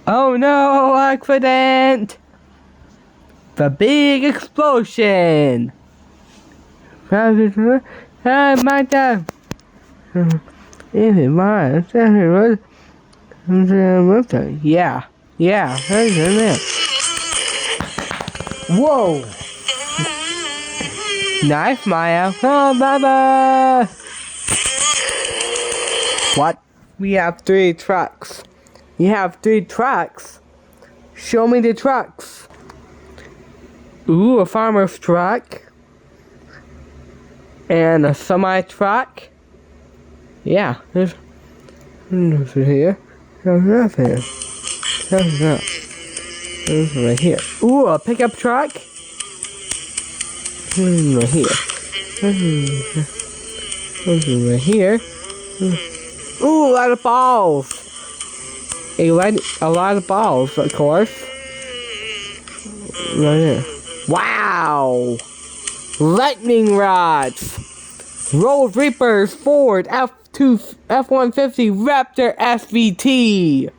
Oh no, accident! The big explosion! My dad! Yeah, yeah. Whoa! Nice, Maya. Oh, bye-bye! What? We have 3 trucks. You have 3 trucks? Show me the trucks. Ooh, a farmer's truck. And a semi-truck. Yeah, there's nothing here. There's nothing here. There's right here. Ooh, a pickup truck. Right here. Right here. Ooh, a lot of balls. A lot of balls, of course. Right here. Wow! Lightning rods. Road Reapers Ford F150 Raptor SVT.